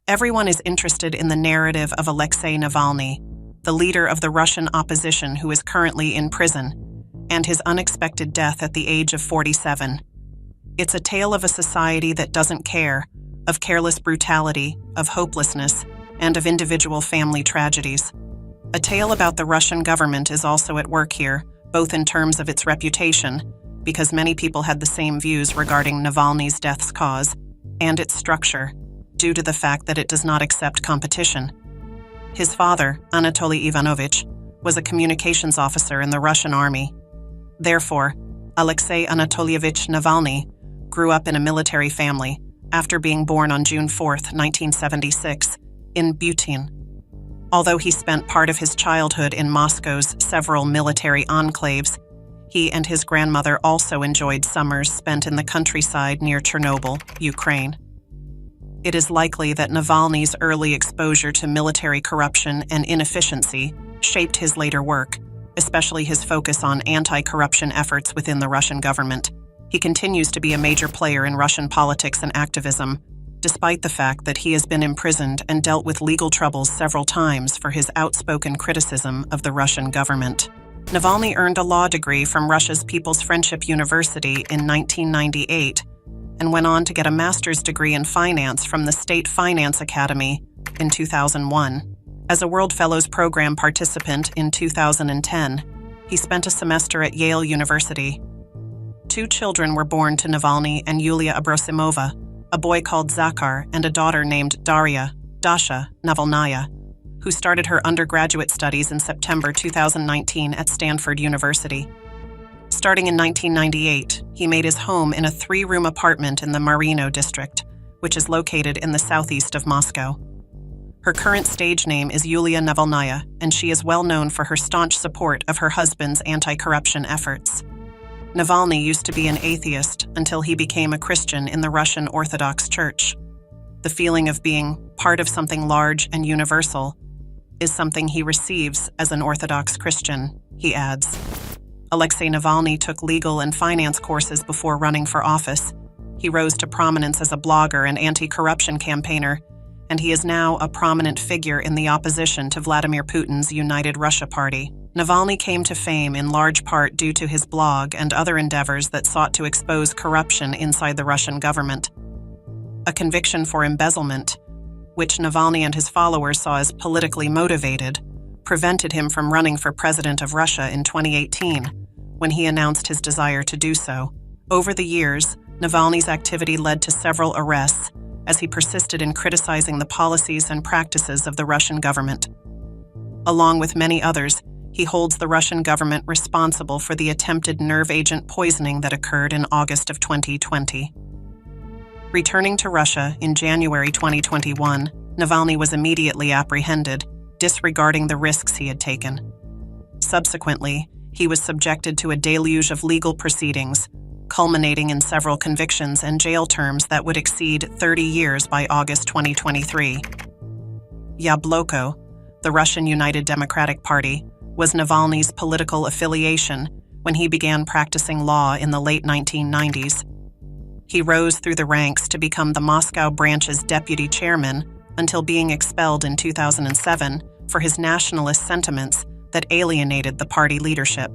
Everyone is interested in the narrative of Alexei Navalny, the leader of the Russian opposition who is currently in prison, and his unexpected death at the age of 47. It's a tale of a society that doesn't care, of careless brutality, of hopelessness, and of individual family tragedies. A tale about the Russian government is also at work here, both in terms of its reputation, because many people had the same views regarding Navalny's death's cause, and its structure, due to the fact that it does not accept competition. His father, Anatoly Ivanovich, was a communications officer in the Russian army. Therefore, Alexei Anatolyevich Navalny grew up in a military family after being born on June 4, 1976, in Butin. Although he spent part of his childhood in Moscow's several military enclaves, he and his grandmother also enjoyed summers spent in the countryside near Chernobyl, Ukraine. It is likely that Navalny's early exposure to military corruption and inefficiency shaped his later work, especially his focus on anti-corruption efforts within the Russian government. He continues to be a major player in Russian politics and activism, despite the fact that he has been imprisoned and dealt with legal troubles several times for his outspoken criticism of the Russian government. Navalny earned a law degree from Russia's People's Friendship University in 1998 and went on to get a master's degree in finance from the State Finance Academy in 2001. As a World Fellows Program participant in 2010, he spent a semester at Yale University. 2 children were born to Navalny and Yulia Abrosimova, a boy called Zakhar and a daughter named Dasha Navalnaya, who started her undergraduate studies in September 2019 at Stanford University. Starting in 1998, he made his home in a 3-room apartment in the Marino district, which is located in the southeast of Moscow. Her current stage name is Yulia Navalnaya, and she is well known for her staunch support of her husband's anti-corruption efforts. Navalny used to be an atheist until he became a Christian in the Russian Orthodox Church. The feeling of being part of something large and universal is something he receives as an Orthodox Christian, he adds. Alexei Navalny took legal and finance courses before running for office. He rose to prominence as a blogger and anti-corruption campaigner, and he is now a prominent figure in the opposition to Vladimir Putin's United Russia Party. Navalny came to fame in large part due to his blog and other endeavors that sought to expose corruption inside the Russian government. A conviction for embezzlement, which Navalny and his followers saw as politically motivated, prevented him from running for president of Russia in 2018, when he announced his desire to do so. Over the years, Navalny's activity led to several arrests, as he persisted in criticizing the policies and practices of the Russian government. Along with many others, he holds the Russian government responsible for the attempted nerve agent poisoning that occurred in August of 2020. Returning to Russia in January 2021, Navalny was immediately apprehended, disregarding the risks he had taken. Subsequently, he was subjected to a deluge of legal proceedings, culminating in several convictions and jail terms that would exceed 30 years by August 2023. Yabloko, the Russian United Democratic Party, was Navalny's political affiliation when he began practicing law in the late 1990s. He rose through the ranks to become the Moscow branch's deputy chairman until being expelled in 2007 for his nationalist sentiments that alienated the party leadership.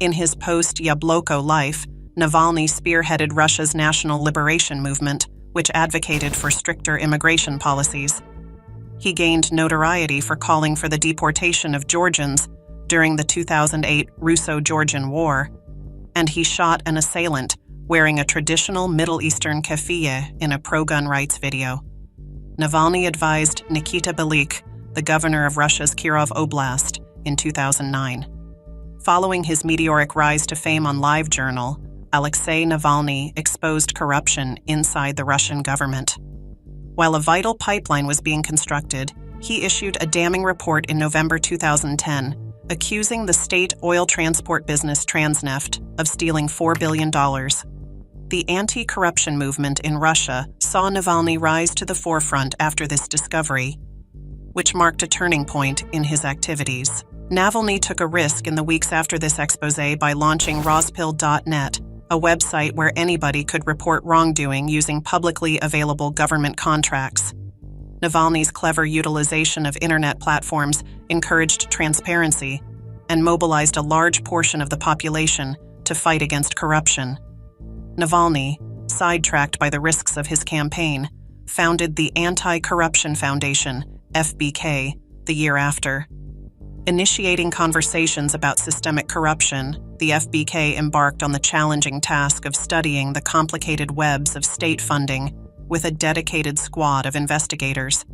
In his post-Yabloko life, Navalny spearheaded Russia's national liberation movement, which advocated for stricter immigration policies. He gained notoriety for calling for the deportation of Georgians during the 2008 Russo-Georgian War, and he shot an assailant wearing a traditional Middle Eastern keffiyeh in a pro-gun rights video. Navalny advised Nikita Belik, the governor of Russia's Kirov Oblast, in 2009. Following his meteoric rise to fame on LiveJournal, Alexei Navalny exposed corruption inside the Russian government. While a vital pipeline was being constructed, he issued a damning report in November 2010, accusing the state oil transport business Transneft of stealing $4 billion. The anti-corruption movement in Russia saw Navalny rise to the forefront after this discovery, which marked a turning point in his activities. Navalny took a risk in the weeks after this expose by launching Rospil.net, a website where anybody could report wrongdoing using publicly available government contracts. Navalny's clever utilization of internet platforms encouraged transparency and mobilized a large portion of the population to fight against corruption. Navalny, sidetracked by the risks of his campaign, founded the Anti-Corruption Foundation, FBK, the year after. Initiating conversations about systemic corruption, the FBK embarked on the challenging task of studying the complicated webs of state funding with a dedicated squad of investigators.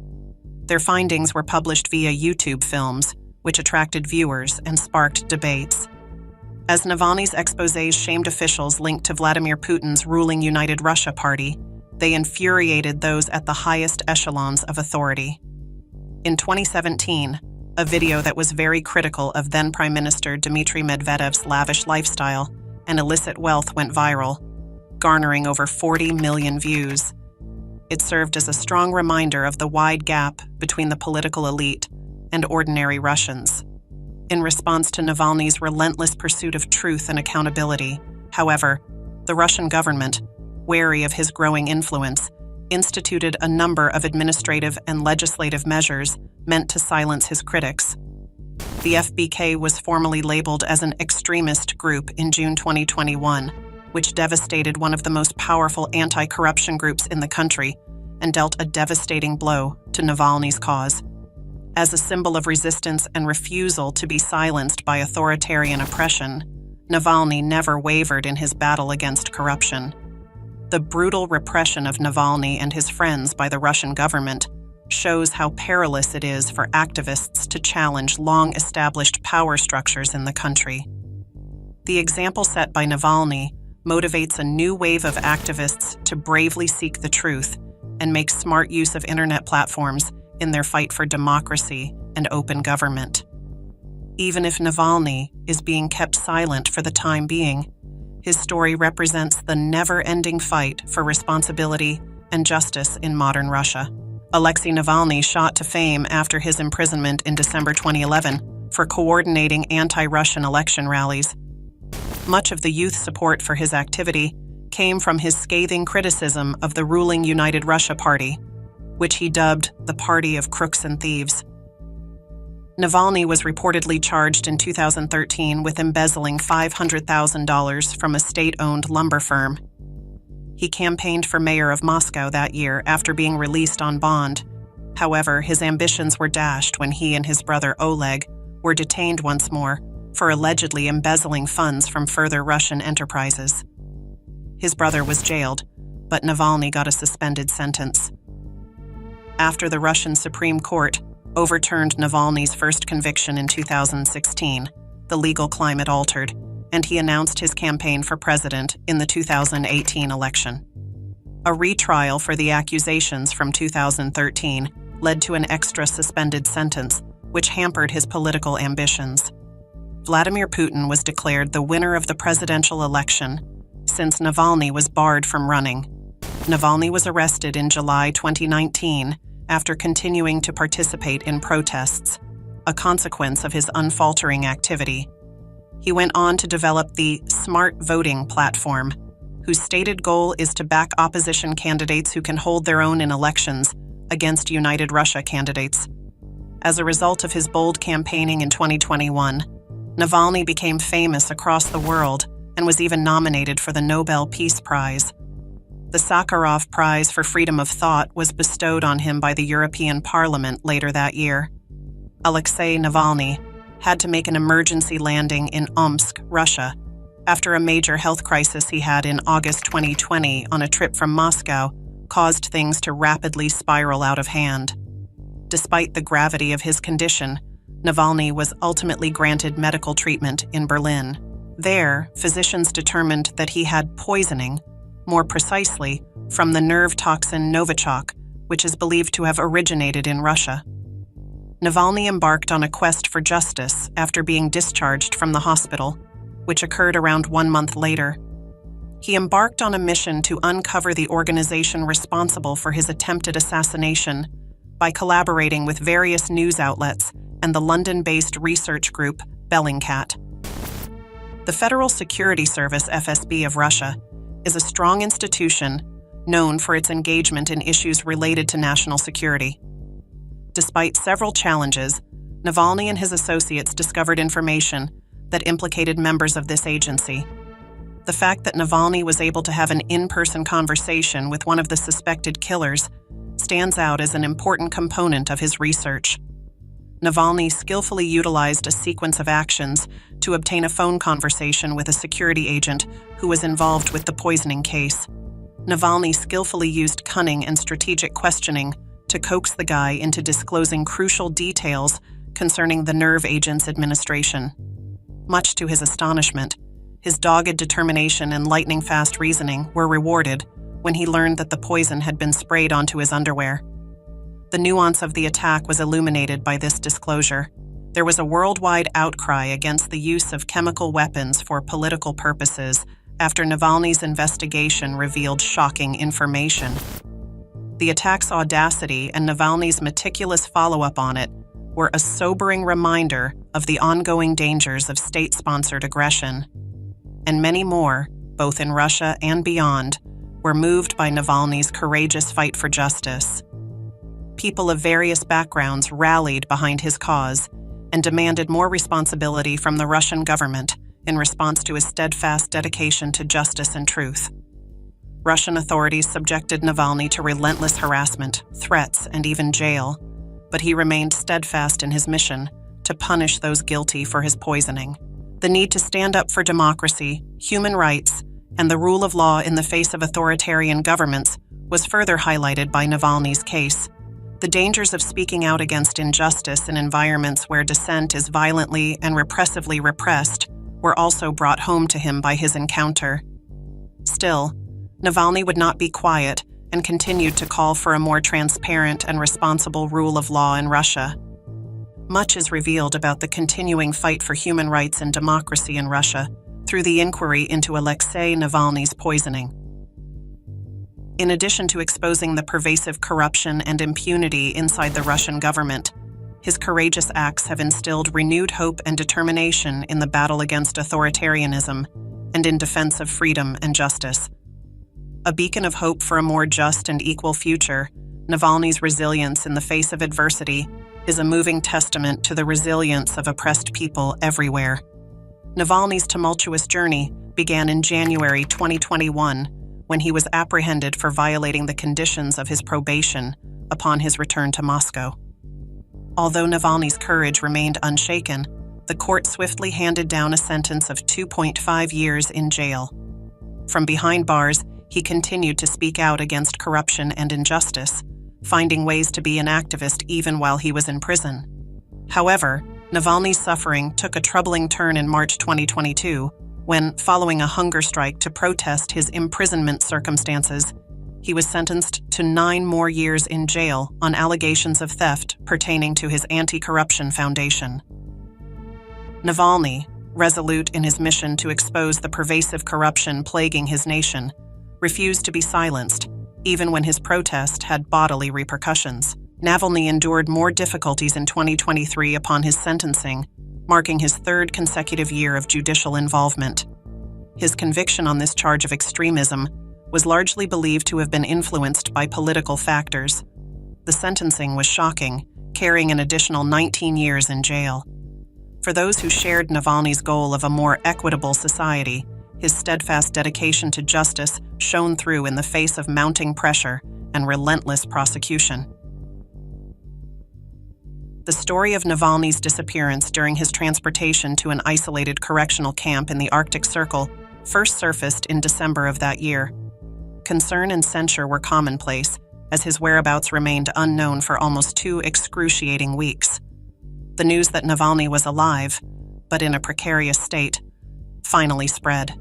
Their findings were published via YouTube films, which attracted viewers and sparked debates. As Navalny's exposés shamed officials linked to Vladimir Putin's ruling United Russia Party, they infuriated those at the highest echelons of authority. In 2017, a video that was very critical of then-Prime Minister Dmitry Medvedev's lavish lifestyle and illicit wealth went viral, garnering over 40 million views. It served as a strong reminder of the wide gap between the political elite and ordinary Russians. In response to Navalny's relentless pursuit of truth and accountability, however, the Russian government, wary of his growing influence, instituted a number of administrative and legislative measures meant to silence his critics. The FBK was formally labeled as an extremist group in June 2021, which devastated one of the most powerful anti-corruption groups in the country and dealt a devastating blow to Navalny's cause. As a symbol of resistance and refusal to be silenced by authoritarian oppression, Navalny never wavered in his battle against corruption. The brutal repression of Navalny and his friends by the Russian government shows how perilous it is for activists to challenge long-established power structures in the country. The example set by Navalny motivates a new wave of activists to bravely seek the truth and make smart use of internet platforms in their fight for democracy and open government. Even if Navalny is being kept silent for the time being, his story represents the never-ending fight for responsibility and justice in modern Russia. Alexei Navalny shot to fame after his imprisonment in December 2011 for coordinating anti-Russian election rallies. Much of the youth support for his activity came from his scathing criticism of the ruling United Russia Party, which he dubbed the Party of Crooks and Thieves. Navalny was reportedly charged in 2013 with embezzling $500,000 from a state-owned lumber firm. He campaigned for mayor of Moscow that year after being released on bond. However, his ambitions were dashed when he and his brother Oleg were detained once more for allegedly embezzling funds from further Russian enterprises. His brother was jailed, but Navalny got a suspended sentence. After the Russian Supreme Court overturned Navalny's first conviction in 2016, the legal climate altered, and he announced his campaign for president in the 2018 election. A retrial for the accusations from 2013 led to an extra suspended sentence, which hampered his political ambitions. Vladimir Putin was declared the winner of the presidential election, since Navalny was barred from running. Navalny was arrested in July 2019 after continuing to participate in protests, a consequence of his unfaltering activity. He went on to develop the Smart Voting platform, whose stated goal is to back opposition candidates who can hold their own in elections against United Russia candidates. As a result of his bold campaigning in 2021, Navalny became famous across the world and was even nominated for the Nobel Peace Prize. The Sakharov Prize for Freedom of Thought was bestowed on him by the European Parliament later that year. Alexei Navalny had to make an emergency landing in Omsk, Russia, after a major health crisis he had in August 2020 on a trip from Moscow caused things to rapidly spiral out of hand. Despite the gravity of his condition, Navalny was ultimately granted medical treatment in Berlin. There, physicians determined that he had poisoning, more precisely, from the nerve toxin Novichok, which is believed to have originated in Russia. Navalny embarked on a quest for justice after being discharged from the hospital, which occurred around 1 month later. He embarked on a mission to uncover the organization responsible for his attempted assassination by collaborating with various news outlets and the London-based research group Bellingcat. The Federal Security Service (FSB) of Russia is a strong institution known for its engagement in issues related to national security. Despite several challenges, Navalny and his associates discovered information that implicated members of this agency. The fact that Navalny was able to have an in-person conversation with one of the suspected killers stands out as an important component of his research. Navalny skillfully utilized a sequence of actions to obtain a phone conversation with a security agent who was involved with the poisoning case. Navalny skillfully used cunning and strategic questioning to coax the guy into disclosing crucial details concerning the nerve agent's administration. Much to his astonishment, his dogged determination and lightning-fast reasoning were rewarded when he learned that the poison had been sprayed onto his underwear. The nuance of the attack was illuminated by this disclosure. There was a worldwide outcry against the use of chemical weapons for political purposes after Navalny's investigation revealed shocking information. The attack's audacity and Navalny's meticulous follow-up on it were a sobering reminder of the ongoing dangers of state-sponsored aggression. And many more, both in Russia and beyond, were moved by Navalny's courageous fight for justice. People of various backgrounds rallied behind his cause and demanded more responsibility from the Russian government in response to his steadfast dedication to justice and truth. Russian authorities subjected Navalny to relentless harassment, threats, and even jail, but he remained steadfast in his mission to punish those guilty for his poisoning. The need to stand up for democracy, human rights, and the rule of law in the face of authoritarian governments was further highlighted by Navalny's case. The dangers of speaking out against injustice in environments where dissent is violently and repressively repressed were also brought home to him by his encounter. Still, Navalny would not be quiet and continued to call for a more transparent and responsible rule of law in Russia. Much is revealed about the continuing fight for human rights and democracy in Russia through the inquiry into Alexei Navalny's poisoning. In addition to exposing the pervasive corruption and impunity inside the Russian government, his courageous acts have instilled renewed hope and determination in the battle against authoritarianism and in defense of freedom and justice. A beacon of hope for a more just and equal future, Navalny's resilience in the face of adversity is a moving testament to the resilience of oppressed people everywhere. Navalny's tumultuous journey began in January 2021 when he was apprehended for violating the conditions of his probation upon his return to Moscow. Although Navalny's courage remained unshaken, the court swiftly handed down a sentence of 2.5 years in jail. From behind bars, he continued to speak out against corruption and injustice, finding ways to be an activist even while he was in prison. However, Navalny's suffering took a troubling turn in March 2022 when, following a hunger strike to protest his imprisonment circumstances, he was sentenced to 9 more years in jail on allegations of theft pertaining to his anti-corruption foundation. Navalny, resolute in his mission to expose the pervasive corruption plaguing his nation, refused to be silenced, even when his protest had bodily repercussions. Navalny endured more difficulties in 2023 upon his sentencing, marking his 3rd consecutive year of judicial involvement. His conviction on this charge of extremism was largely believed to have been influenced by political factors. The sentencing was shocking, carrying an additional 19 years in jail. For those who shared Navalny's goal of a more equitable society, his steadfast dedication to justice shone through in the face of mounting pressure and relentless prosecution. The story of Navalny's disappearance during his transportation to an isolated correctional camp in the Arctic Circle first surfaced in December of that year. Concern and censure were commonplace, as his whereabouts remained unknown for almost 2 excruciating weeks. The news that Navalny was alive, but in a precarious state, finally spread.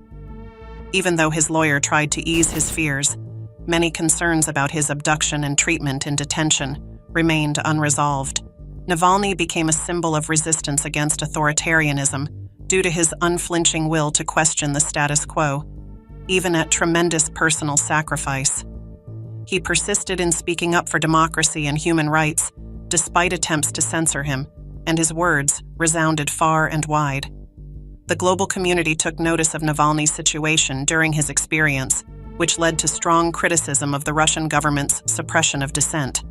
Even though his lawyer tried to ease his fears, many concerns about his abduction and treatment in detention remained unresolved. Navalny became a symbol of resistance against authoritarianism due to his unflinching will to question the status quo, even at tremendous personal sacrifice. He persisted in speaking up for democracy and human rights, despite attempts to censor him, and his words resounded far and wide. The global community took notice of Navalny's situation during his experience, which led to strong criticism of the Russian government's suppression of dissent.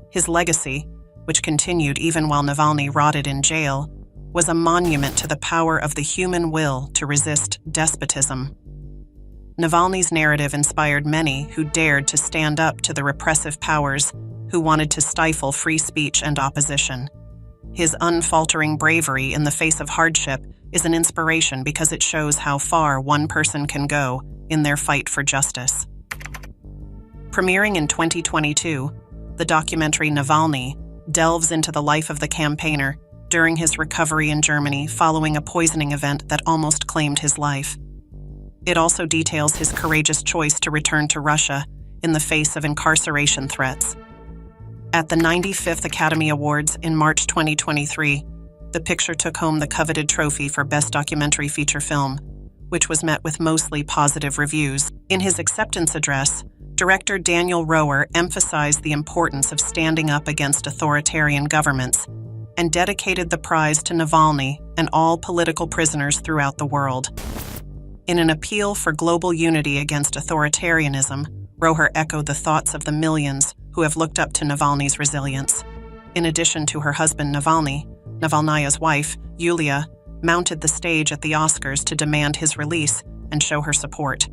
His legacy, which continued even while Navalny rotted in jail, was a monument to the power of the human will to resist despotism. Navalny's narrative inspired many who dared to stand up to the repressive powers who wanted to stifle free speech and opposition. His unfaltering bravery in the face of hardship is an inspiration because it shows how far one person can go in their fight for justice. Premiering in 2022, the documentary Navalny delves into the life of the campaigner during his recovery in Germany following a poisoning event that almost claimed his life. It also details his courageous choice to return to Russia in the face of incarceration threats. At the 95th Academy Awards in March 2023, the picture took home the coveted trophy for Best Documentary Feature Film, which was met with mostly positive reviews. In his acceptance address, director Daniel Roher emphasized the importance of standing up against authoritarian governments and dedicated the prize to Navalny and all political prisoners throughout the world. In an appeal for global unity against authoritarianism, Roher echoed the thoughts of the millions who have looked up to Navalny's resilience. In addition to her husband Navalny, Navalnaya's wife, Yulia, mounted the stage at the Oscars to demand his release and show her support.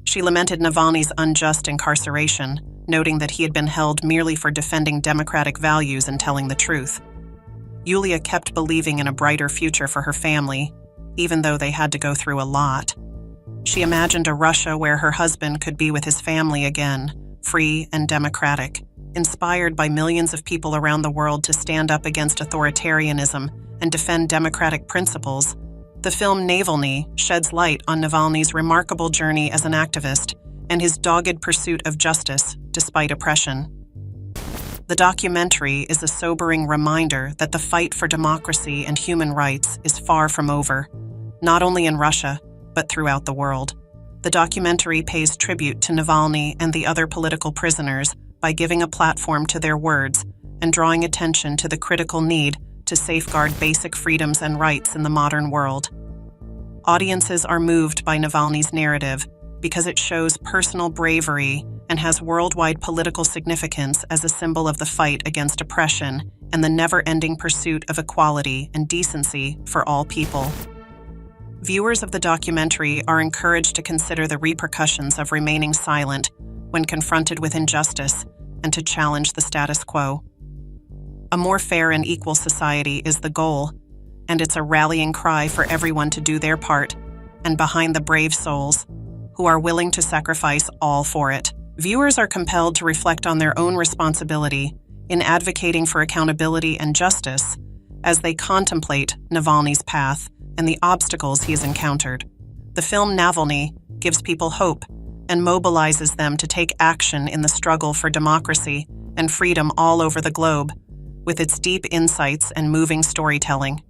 She lamented Navalny's unjust incarceration, noting that he had been held merely for defending democratic values and telling the truth. Yulia kept believing in a brighter future for her family, even though they had to go through a lot. She imagined a Russia where her husband could be with his family again, free and democratic, inspired by millions of people around the world to stand up against authoritarianism and defend democratic principles. The film Navalny sheds light on Navalny's remarkable journey as an activist and his dogged pursuit of justice despite oppression. The documentary is a sobering reminder that the fight for democracy and human rights is far from over, not only in Russia, but throughout the world. The documentary pays tribute to Navalny and the other political prisoners by giving a platform to their words and drawing attention to the critical need to safeguard basic freedoms and rights in the modern world. Audiences are moved by Navalny's narrative because it shows personal bravery and has worldwide political significance as a symbol of the fight against oppression and the never-ending pursuit of equality and decency for all people. Viewers of the documentary are encouraged to consider the repercussions of remaining silent when confronted with injustice and to challenge the status quo. A more fair and equal society is the goal, and it's a rallying cry for everyone to do their part, and behind the brave souls who are willing to sacrifice all for it. Viewers are compelled to reflect on their own responsibility in advocating for accountability and justice as they contemplate Navalny's path and the obstacles he has encountered. The film Navalny gives people hope and mobilizes them to take action in the struggle for democracy and freedom all over the globe, with its deep insights and moving storytelling.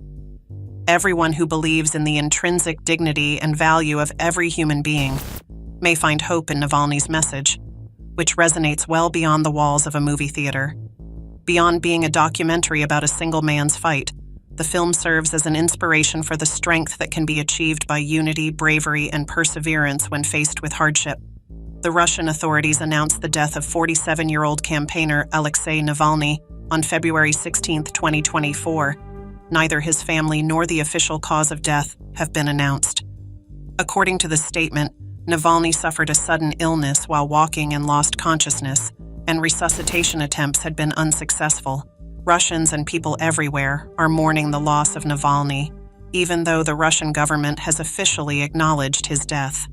Everyone who believes in the intrinsic dignity and value of every human being may find hope in Navalny's message, which resonates well beyond the walls of a movie theater. Beyond being a documentary about a single man's fight, the film serves as an inspiration for the strength that can be achieved by unity, bravery, and perseverance when faced with hardship. The Russian authorities announced the death of 47-year-old campaigner Alexei Navalny on February 16, 2024. Neither his family nor the official cause of death have been announced. According to the statement, Navalny suffered a sudden illness while walking and lost consciousness, and resuscitation attempts had been unsuccessful. Russians and people everywhere are mourning the loss of Navalny, even though the Russian government has officially acknowledged his death.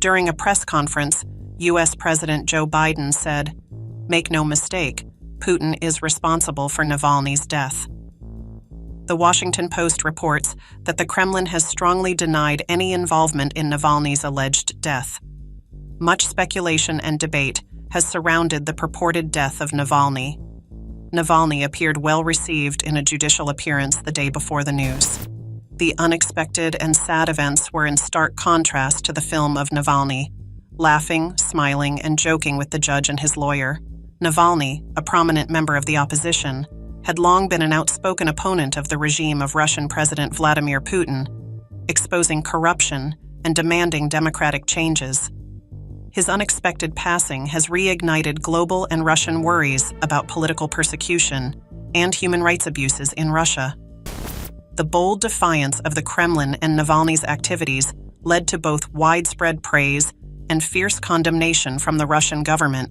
During a press conference, U.S. President Joe Biden said, "Make no mistake, Putin is responsible for Navalny's death." The Washington Post reports that the Kremlin has strongly denied any involvement in Navalny's alleged death. Much speculation and debate has surrounded the purported death of Navalny. Navalny appeared well received in a judicial appearance the day before the news. The unexpected and sad events were in stark contrast to the film of Navalny, laughing, smiling, and joking with the judge and his lawyer. Navalny, a prominent member of the opposition, had long been an outspoken opponent of the regime of Russian President Vladimir Putin, exposing corruption and demanding democratic changes. His unexpected passing has reignited global and Russian worries about political persecution and human rights abuses in Russia. The bold defiance of the Kremlin and Navalny's activities led to both widespread praise and fierce condemnation from the Russian government.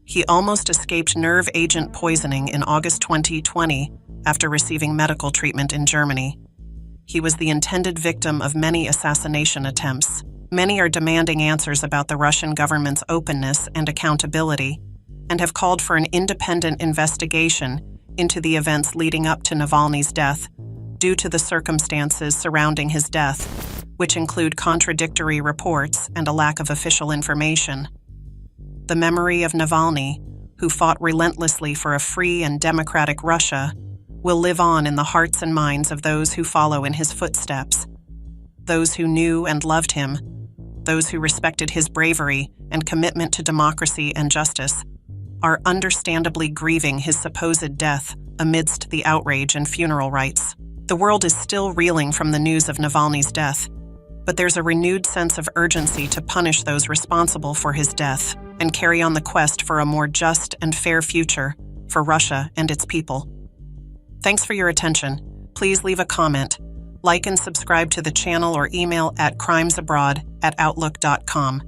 He almost escaped nerve agent poisoning in August 2020 after receiving medical treatment in Germany. He was the intended victim of many assassination attempts. Many are demanding answers about the Russian government's openness and accountability, and have called for an independent investigation into the events leading up to Navalny's death due to the circumstances surrounding his death, which include contradictory reports and a lack of official information. The memory of Navalny, who fought relentlessly for a free and democratic Russia, will live on in the hearts and minds of those who follow in his footsteps. Those who knew and loved him, those who respected his bravery and commitment to democracy and justice, are understandably grieving his supposed death amidst the outrage and funeral rites. The world is still reeling from the news of Navalny's death, but there's a renewed sense of urgency to punish those responsible for his death and carry on the quest for a more just and fair future for Russia and its people. Thanks for your attention. Please leave a comment, like and subscribe to the channel, or email at crimesabroad@outlook.com.